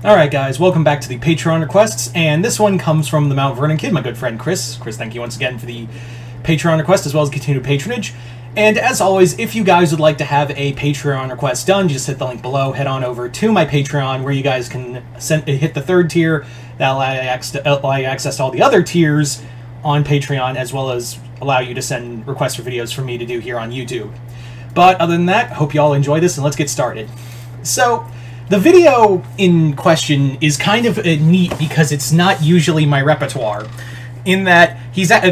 Alright guys, welcome back to the Patreon requests, and this one comes from the Mount Vernon Kid, my good friend Chris. Chris, thank you once again for the Patreon request as well as continued patronage. And as always, if you guys would like to have a Patreon request done, just hit the link below, head on over to my Patreon where you guys can hit the third tier. That'll allow you access to all the other tiers on Patreon, as well as allow you to send requests for videos for me to do here on YouTube. But other than that, hope you all enjoy this, and let's get started. So, the video in question is kind of neat because it's not usually my repertoire, in that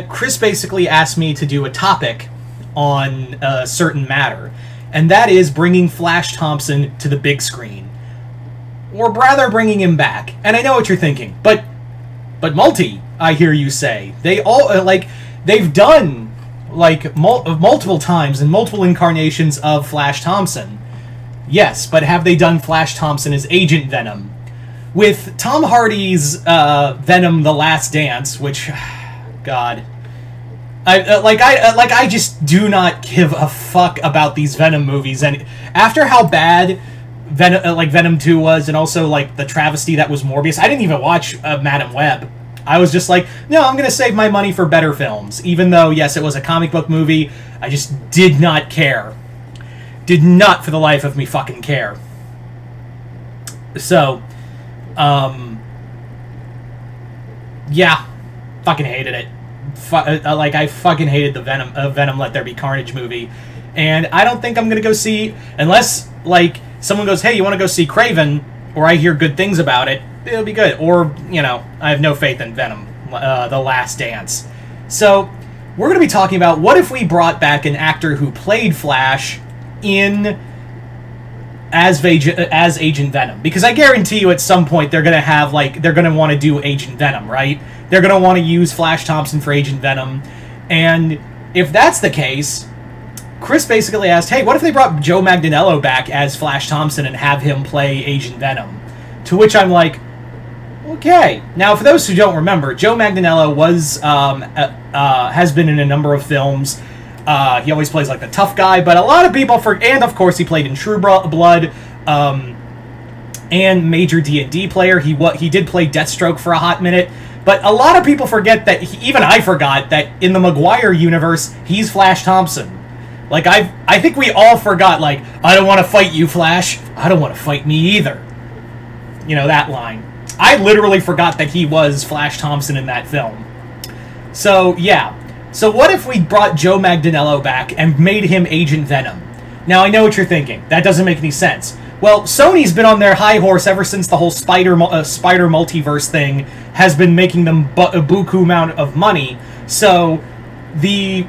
Chris basically asked me to do a topic on a certain matter, and that is bringing Flash Thompson to the big screen, or rather bringing him back. And I know what you're thinking, but multi, I hear you say. They all they've done multiple times and multiple incarnations of Flash Thompson. Yes, but have they done Flash Thompson as Agent Venom? With Tom Hardy's Venom: The Last Dance, which, God, I just do not give a fuck about these Venom movies. And after how bad Venom 2 was, and also like the travesty that was Morbius, I didn't even watch Madam Web. I was just like, no, I'm gonna save my money for better films. Even though, yes, it was a comic book movie, I just did not care. Did not for the life of me fucking care. So, yeah, fucking hated it. I fucking hated the Venom Let There Be Carnage movie. And I don't think I'm gonna go see, unless, someone goes, hey, you wanna go see Kraven, or I hear good things about it, it'll be good. Or, you know, I have no faith in Venom, The Last Dance. So, we're gonna be talking about, what if we brought back an actor who played Flash as Agent Venom? Because I guarantee you at some point they're gonna have, they're gonna want to do Agent Venom, right? They're gonna want to use Flash Thompson for Agent Venom. And if that's the case, Chris basically asked, hey, what if they brought Joe Manganiello back as Flash Thompson and have him play Agent Venom? To which I'm like, okay. Now, for those who don't remember, Joe Manganiello has been in a number of films. He always plays like the tough guy, but a lot of people and of course he played in True Blood, and major D&D player. He did play Deathstroke for a hot minute, but a lot of people forget that, even I forgot, that in the Maguire universe, he's Flash Thompson. I think we all forgot, I don't want to fight you, Flash. I don't want to fight me either. You know, that line. I literally forgot that he was Flash Thompson in that film. So, yeah. So what if we brought Joe Manganiello back and made him Agent Venom? Now, I know what you're thinking. That doesn't make any sense. Well, Sony's been on their high horse ever since the whole Spider multiverse thing has been making them a buku amount of money. So, them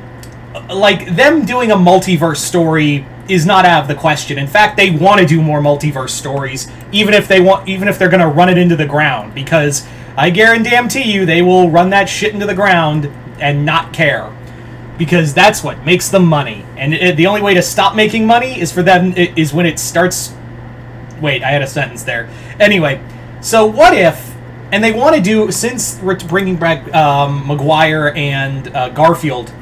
doing a multiverse story is not out of the question. In fact, they want to do more multiverse stories, even if they're going to run it into the ground, because I guarantee you they will run that shit into the ground and not care, because that's what makes them money. And the only way to stop making money is when it starts. Wait, I had a sentence there. Anyway, so what if, and they want to do, since we're bringing back Maguire and Garfield,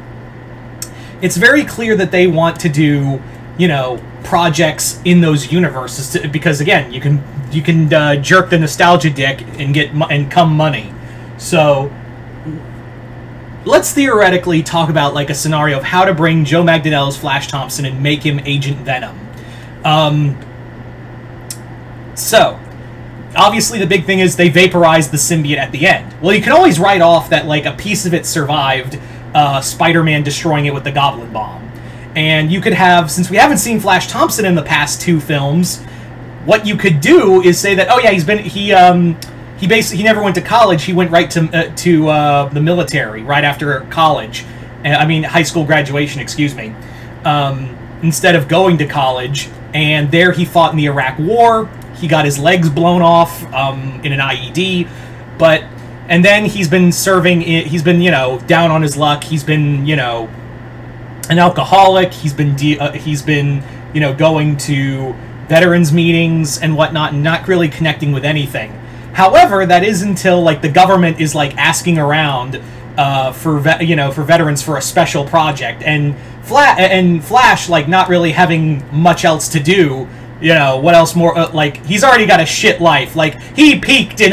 it's very clear that they want to do, you know, projects in those universes because, again, you can jerk the nostalgia dick and come money. So let's theoretically talk about a scenario of how to bring Joe Manganiello's Flash Thompson and make him Agent Venom. So obviously the big thing is they vaporized the symbiote at the end. Well, you can always write off that a piece of it survived Spider-Man destroying it with the Goblin Bomb. And you could have, since we haven't seen Flash Thompson in the past 2 films, what you could do is say that, oh yeah, he never went to college. He went right to the military right after college. I mean, high school graduation, excuse me. Instead of going to college, and there he fought in the Iraq War. He got his legs blown off in an IED, and then he's been serving. He's been, you know, down on his luck. He's been, you know, an alcoholic. He's been, you know, going to veterans meetings and whatnot, and not really connecting with anything. However, that is until the government is asking around for veterans for a special project, and Flash not really having much else to do You know, what else more? Like, he's already got a shit life. Like, he peaked in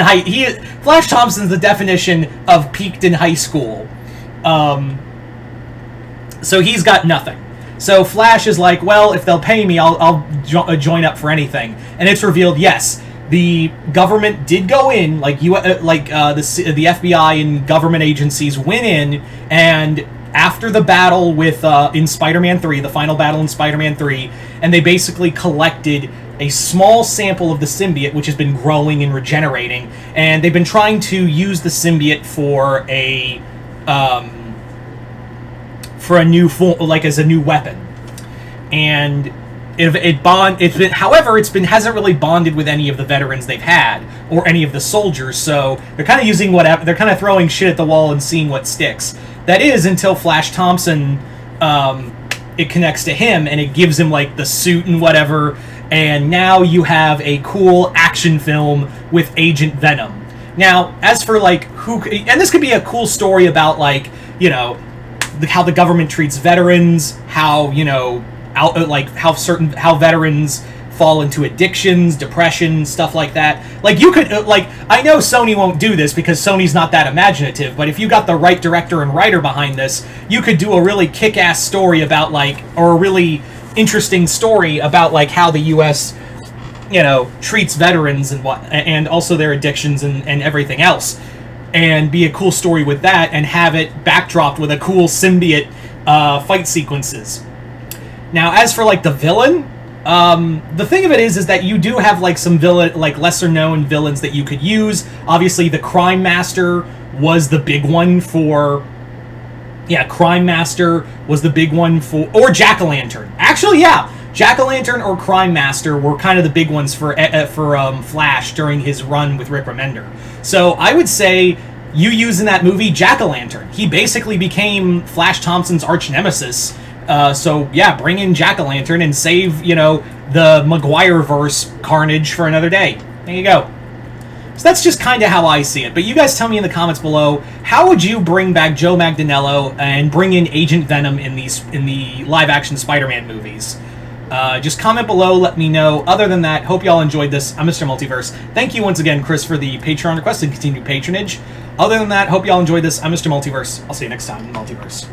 Flash Thompson's the definition of peaked in high school. So he's got nothing. So Flash is like, well, if they'll pay me, I'll join up for anything. And it's revealed, yes, the government did go in, like the FBI and government agencies went in, and after the battle with in Spider-Man 3, the final battle in Spider-Man 3, and they basically collected a small sample of the symbiote, which has been growing and regenerating, and they've been trying to use the symbiote for a new as a new weapon, and hasn't really bonded with any of the veterans they've had or any of the soldiers. So they're kind of using they're kind of throwing shit at the wall and seeing what sticks. That is until Flash Thompson, it connects to him and it gives him like the suit and whatever. And now you have a cool action film with Agent Venom. Now, as for like and this could be a cool story about like, you know, how the government treats veterans, how, you know, how veterans fall into addictions, depression, stuff like that. Like, you could, I know Sony won't do this because Sony's not that imaginative, but if you got the right director and writer behind this, you could do a really kick-ass story about, like, or a really interesting story about, like, how the U.S., you know, treats veterans and also their addictions and everything else. And be a cool story with that, and have it backdropped with a cool symbiote fight sequences. Now, as for, like, the villain, the thing of it is that you do have, like, some lesser-known villains that you could use. Obviously, the Crime Master was the big one for... Yeah, Crime Master was the big one for... Or Jack-O-Lantern. Actually, yeah, Jack-O-Lantern or Crime Master were kind of the big ones for Flash during his run with Rick Remender. So, I would say... You use in that movie Jack-O-Lantern. He basically became Flash Thompson's arch-nemesis. So, yeah, bring in Jack-O-Lantern and save, you know, the Maguire-verse carnage for another day. There you go. So that's just kind of how I see it. But you guys tell me in the comments below, how would you bring back Joe Manganiello and bring in Agent Venom in the live-action Spider-Man movies? Just comment below, let me know. Other than that, hope y'all enjoyed this. I'm Mr. Multiverse. Thank you once again, Chris, for the Patreon request and continued patronage. Other than that, hope y'all enjoyed this. I'm Mr. Multiverse. I'll see you next time in the Multiverse.